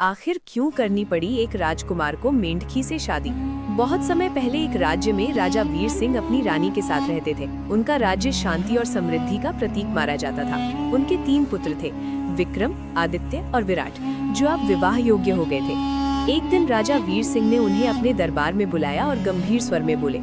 आखिर क्यों करनी पड़ी एक राजकुमार को मेंढकी से शादी। बहुत समय पहले एक राज्य में राजा वीर सिंह अपनी रानी के साथ रहते थे। उनका राज्य शांति और समृद्धि का प्रतीक माना जाता था। उनके 3 पुत्र थे, विक्रम, आदित्य और विराट, जो अब विवाह योग्य हो गए थे। एक दिन राजा वीर सिंह ने उन्हें अपने दरबार में बुलाया और गंभीर स्वर में बोले,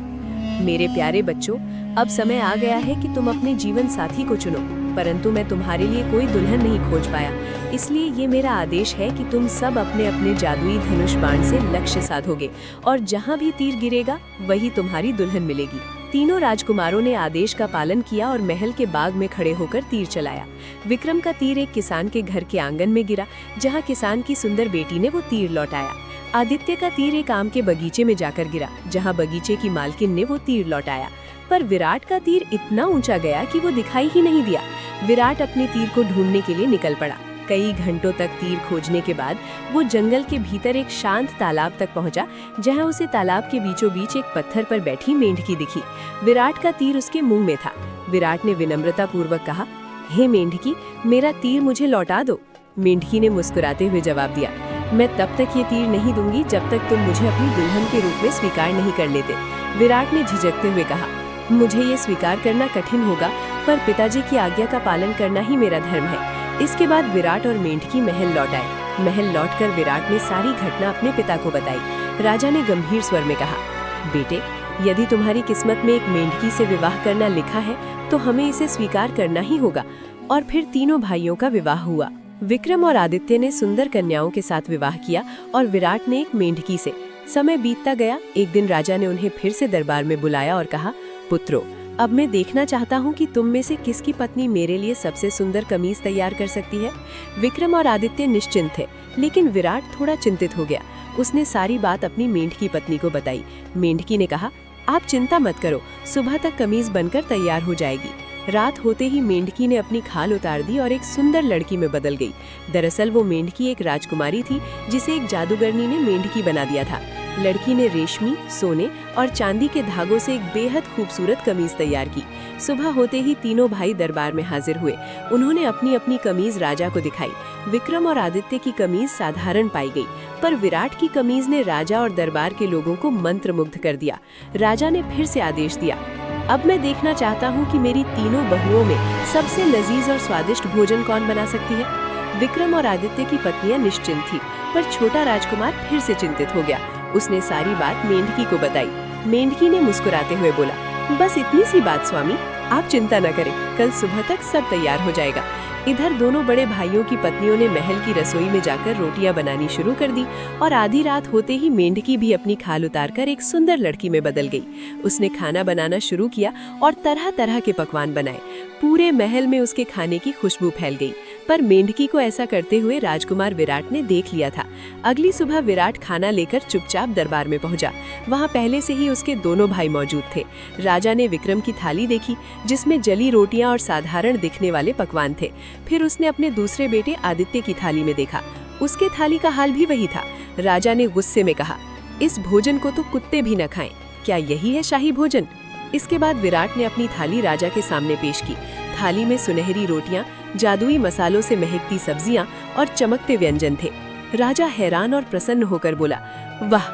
मेरे प्यारे बच्चों, अब समय आ गया है कि तुम अपने जीवन साथी को चुनो, परंतु मैं तुम्हारे लिए कोई दुल्हन नहीं खोज पाया। इसलिए ये मेरा आदेश है कि तुम सब अपने अपने जादुई धनुष बाण से लक्ष्य साधोगे और जहाँ भी तीर गिरेगा वही तुम्हारी दुल्हन मिलेगी। तीनों राजकुमारों ने आदेश का पालन किया और महल के बाग में खड़े होकर तीर चलाया। विक्रम का तीर एक किसान के घर के आंगन में गिरा, जहाँ किसान की सुंदर बेटी ने वो तीर लौटाया। आदित्य का तीर एक आम के बगीचे में जाकर गिरा, जहाँ बगीचे की मालकिन ने वो तीर लौटाया। पर विराट का तीर इतना ऊंचा गया कि वो दिखाई ही नहीं दिया। विराट अपने तीर को ढूंढने के लिए निकल पड़ा। कई घंटों तक तीर खोजने के बाद वो जंगल के भीतर एक शांत तालाब तक पहुंचा, जहां उसे तालाब के बीचों बीच एक पत्थर पर बैठी मेंढकी दिखी। विराट का तीर उसके मुंह में था। विराट ने विनम्रता पूर्वक कहा, हे मेंढकी, मेरा तीर मुझे लौटा दो। मेंढकी ने मुस्कुराते हुए जवाब दिया, मैं तब तक ये तीर नहीं दूंगी जब तक तुम मुझे अपनी दुल्हन के रूप में स्वीकार नहीं कर लेते। विराट ने झिझकते हुए कहा, मुझे ये स्वीकार करना कठिन होगा, पर पिताजी की आज्ञा का पालन करना ही मेरा धर्म है। इसके बाद विराट और मेंढकी महल लौट आए। महल लौटकर विराट ने सारी घटना अपने पिता को बताई। राजा ने गंभीर स्वर में कहा, बेटे, यदि तुम्हारी किस्मत में एक मेंढकी से विवाह करना लिखा है तो हमें इसे स्वीकार करना ही होगा। और फिर तीनों भाइयों का विवाह हुआ। विक्रम और आदित्य ने सुंदर कन्याओं के साथ विवाह किया और विराट ने एक मेंढकी से। समय बीतता गया। एक दिन राजा ने उन्हें फिर से दरबार में बुलाया और कहा, पुत्रों, अब मैं देखना चाहता हूँ कि तुम में से किसकी पत्नी मेरे लिए सबसे सुंदर कमीज तैयार कर सकती है। विक्रम और आदित्य निश्चिंत थे, लेकिन विराट थोड़ा चिंतित हो गया। उसने सारी बात अपनी मेंढकी पत्नी को बताई। मेंढकी ने कहा, आप चिंता मत करो, सुबह तक कमीज बनकर तैयार हो जाएगी। रात होते ही मेंढकी ने अपनी खाल उतार दी और एक सुंदर लड़की में बदल गई। दरअसल वो मेंढकी एक राजकुमारी थी, जिसे एक जादूगरनी ने मेंढकी बना दिया था। लड़की ने रेशमी, सोने और चांदी के धागों से एक बेहद खूबसूरत कमीज तैयार की। सुबह होते ही तीनों भाई दरबार में हाजिर हुए। उन्होंने अपनी अपनी कमीज राजा को दिखाई। विक्रम और आदित्य की कमीज साधारण पाई गई, पर विराट की कमीज ने राजा और दरबार के लोगों को मंत्रमुग्ध कर दिया। राजा ने फिर से आदेश दिया, अब मैं देखना चाहता हूँ कि मेरी तीनों बहुओं में सबसे लजीज और स्वादिष्ट भोजन कौन बना सकती है। विक्रम और आदित्य की पत्नियां निश्चिंत थी, पर छोटा राजकुमार फिर से चिंतित हो गया। उसने सारी बात मेंढकी को बताई। मेंढकी ने मुस्कुराते हुए बोला, बस इतनी सी बात स्वामी, आप चिंता न करें, कल सुबह तक सब तैयार हो जाएगा। इधर दोनों बड़े भाइयों की पत्नियों ने महल की रसोई में जाकर रोटियां बनानी शुरू कर दी और आधी रात होते ही मेंढकी भी अपनी खाल उतारकर एक सुंदर लड़की में बदल गई। उसने खाना बनाना शुरू किया और तरह तरह के पकवान बनाए। पूरे महल में उसके खाने की खुशबू फैल गई, पर मेंढकी को ऐसा करते हुए राजकुमार विराट ने देख लिया था। अगली सुबह विराट खाना लेकर चुपचाप दरबार में पहुंचा। वहां पहले से ही उसके दोनों भाई मौजूद थे। राजा ने विक्रम की थाली देखी, जिसमें जली रोटियां और साधारण दिखने वाले पकवान थे। फिर उसने अपने दूसरे बेटे आदित्य की थाली में देखा। उसके थाली का हाल भी वही था। राजा ने गुस्से में कहा, इस भोजन को तो कुत्ते भी न खाएं, क्या यही है शाही भोजन? इसके बाद विराट ने अपनी थाली राजा के सामने पेश की। थाली में सुनहरी रोटियां, जादुई मसालों से महकती सब्जियां और चमकते व्यंजन थे। राजा हैरान और प्रसन्न होकर बोला, वाह,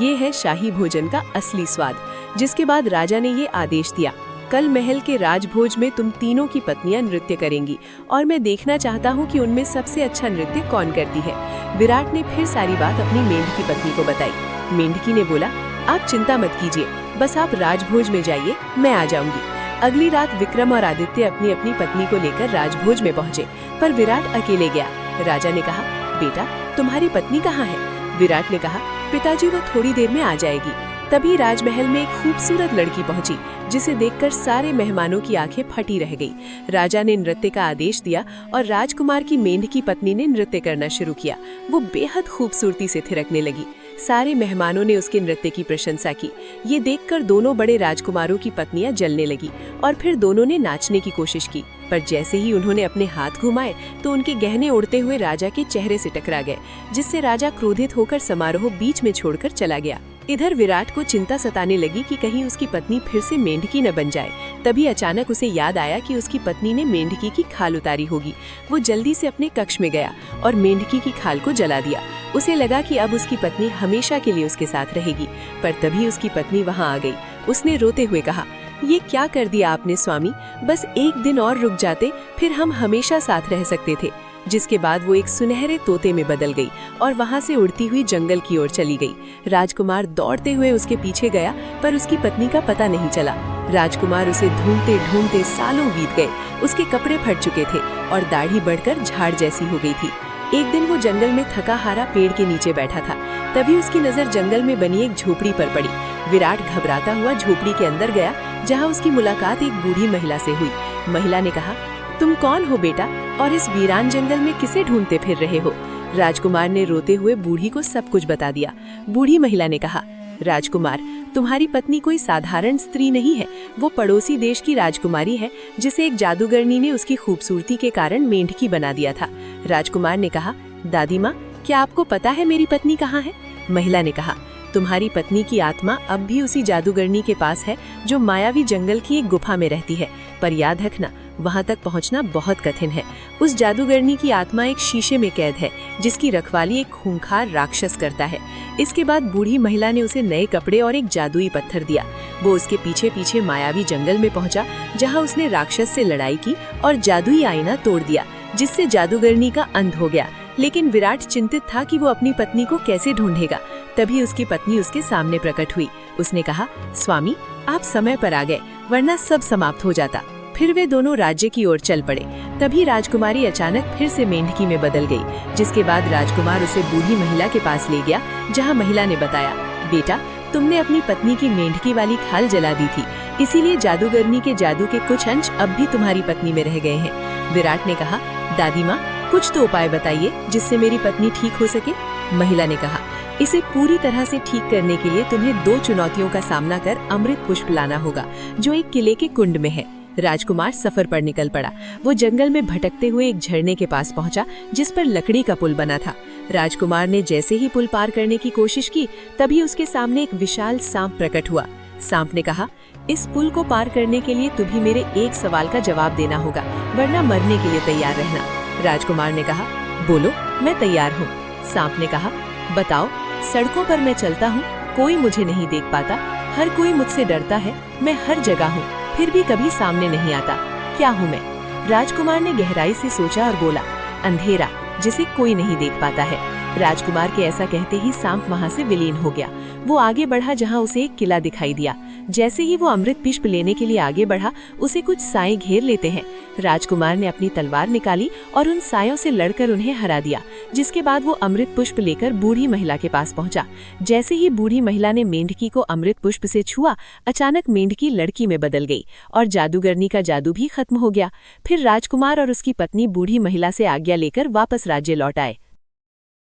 ये है शाही भोजन का असली स्वाद। जिसके बाद राजा ने ये आदेश दिया, कल महल के राजभोज में तुम तीनों की पत्नियां नृत्य करेंगी और मैं देखना चाहता हूँ कि उनमें सबसे अच्छा नृत्य कौन करती है। विराट ने फिर सारी बात अपनी मेंढकी पत्नी को बताई। मेंढकी ने बोला, आप चिंता मत कीजिए, बस आप राजभोज में जाइए, मैं आ जाऊंगी। अगली रात विक्रम और आदित्य अपनी अपनी पत्नी को लेकर राजभोज में पहुंचे, पर विराट अकेले गया। राजा ने कहा, बेटा, तुम्हारी पत्नी कहाँ है? विराट ने कहा, पिताजी, वो थोड़ी देर में आ जाएगी। तभी राजमहल में एक खूबसूरत लड़की पहुंची, जिसे देखकर सारे मेहमानों की आंखें फटी रह गई। राजा ने नृत्य का आदेश दिया और राजकुमार की मेंढकी पत्नी ने नृत्य करना शुरू किया। वो बेहद खूबसूरती से थिरकने लगी। सारे मेहमानों ने उसके नृत्य की प्रशंसा की। ये देखकर दोनों बड़े राजकुमारों की पत्नियां जलने लगी और फिर दोनों ने नाचने की कोशिश की, पर जैसे ही उन्होंने अपने हाथ घुमाए तो उनके गहने उड़ते हुए राजा के चेहरे से टकरा गए, जिससे राजा क्रोधित होकर समारोह बीच में छोड़कर चला गया। इधर विराट को चिंता सताने लगी कि कहीं उसकी पत्नी फिर से मेंढकी न बन जाए। तभी अचानक उसे याद आया कि उसकी पत्नी ने मेंढकी की खाल उतारी होगी। वो जल्दी से अपने कक्ष में गया और मेंढकी की खाल को जला दिया। उसे लगा कि अब उसकी पत्नी हमेशा के लिए उसके साथ रहेगी, पर तभी उसकी पत्नी वहाँ आ गई। उसने रोते हुए कहा, ये क्या कर दिया आपने स्वामी, बस एक दिन और रुक जाते, फिर हम हमेशा साथ रह सकते थे। जिसके बाद वो एक सुनहरे तोते में बदल गई और वहाँ से उड़ती हुई जंगल की ओर चली गई। राजकुमार दौड़ते हुए उसके पीछे गया, पर उसकी पत्नी का पता नहीं चला। राजकुमार उसे ढूंढते ढूंढते सालों बीत गए। उसके कपड़े फट चुके थे और दाढ़ी बढ़कर झाड़ जैसी हो गई थी। एक दिन वो जंगल में थका हारा पेड़ के नीचे बैठा था। तभी उसकी नजर जंगल में बनी एक झोपड़ी पर पड़ी। विराट घबराता हुआ झोपड़ी के अंदर गया, जहाँ उसकी मुलाकात एक बूढ़ी महिला से हुई। महिला ने कहा, तुम कौन हो बेटा, और इस वीरान जंगल में किसे ढूंढते फिर रहे हो? राजकुमार ने रोते हुए बूढ़ी को सब कुछ बता दिया। बूढ़ी महिला ने कहा, राजकुमार, तुम्हारी पत्नी कोई साधारण स्त्री नहीं है। वो पड़ोसी देश की राजकुमारी है, जिसे एक जादूगरनी ने उसकी खूबसूरती के कारण मेंढकी बना दिया था। राजकुमार ने कहा, दादी माँ, क्या आपको पता है मेरी पत्नी कहाँ है? महिला ने कहा, तुम्हारी पत्नी की आत्मा अब भी उसी जादूगरनी के पास है, जो मायावी जंगल की एक गुफा में रहती है। पर याद रखना, वहां तक पहुंचना बहुत कठिन है। उस जादूगरनी की आत्मा एक शीशे में कैद है, जिसकी रखवाली एक खूंखार राक्षस करता है। इसके बाद बूढ़ी महिला ने उसे नए कपड़े और एक जादुई पत्थर दिया। वो उसके पीछे पीछे मायावी जंगल में पहुंचा, जहां उसने राक्षस से लड़ाई की और जादुई आईना तोड़ दिया, जिससे जादूगरनी का अंत हो गया। लेकिन विराट चिंतित था कि वो अपनी पत्नी को कैसे ढूंढेगा। तभी उसकी पत्नी उसके सामने प्रकट हुई। उसने कहा, स्वामी, आप समय पर आ गए, वरना सब समाप्त हो जाता। फिर वे दोनों राज्य की ओर चल पड़े। तभी राजकुमारी अचानक फिर से मेंढकी में बदल गई, जिसके बाद राजकुमार उसे बूढ़ी महिला के पास ले गया, जहां महिला ने बताया, बेटा, तुमने अपनी पत्नी की मेंढकी वाली खाल जला दी थी, इसीलिए जादूगरनी के जादू के कुछ अंश अब भी तुम्हारी पत्नी में रह गए हैं। विराट ने कहा, दादी माँ, कुछ तो उपाय बताइए जिससे मेरी पत्नी ठीक हो सके। महिला ने कहा, इसे पूरी तरह से ठीक करने के लिए तुम्हें 2 चुनौतियों का सामना कर अमृत पुष्प लाना होगा, जो एक किले के कुंड में है। राजकुमार सफर पर निकल पड़ा। वो जंगल में भटकते हुए एक झरने के पास पहुंचा, जिस पर लकड़ी का पुल बना था। राजकुमार ने जैसे ही पुल पार करने की कोशिश की, तभी उसके सामने एक विशाल सांप प्रकट हुआ। सांप ने कहा, इस पुल को पार करने के लिए तुम्हें मेरे एक सवाल का जवाब देना होगा, वरना मरने के लिए तैयार रहना। राजकुमार ने कहा, बोलो, मैं तैयार हूँ। सांप ने कहा, बताओ, सड़कों पर मैं चलता हूँ, कोई मुझे नहीं देख पाता, हर कोई मुझसे डरता है, मैं हर जगह हूँ, फिर भी कभी सामने नहीं आता, क्या हूँ मैं? राजकुमार ने गहराई से सोचा और बोला, अंधेरा, जिसे कोई नहीं देख पाता है। राजकुमार के ऐसा कहते ही सांप वहां से विलीन हो गया। वो आगे बढ़ा, जहां उसे एक किला दिखाई दिया। जैसे ही वो अमृत पुष्प लेने के लिए आगे बढ़ा, उसे कुछ साए घेर लेते हैं। राजकुमार ने अपनी तलवार निकाली और उन सायों से लड़कर उन्हें हरा दिया। जिसके बाद वो अमृत पुष्प लेकर बूढ़ी महिला के पास पहुंचा। जैसे ही बूढ़ी महिला ने मेंढकी को अमृत पुष्प से छुआ, अचानक मेंढकी लड़की में बदल गई और जादूगरनी का जादू भी खत्म हो गया। फिर राजकुमार और उसकी पत्नी बूढ़ी महिला से आज्ञा लेकर वापस राज्य लौट आए।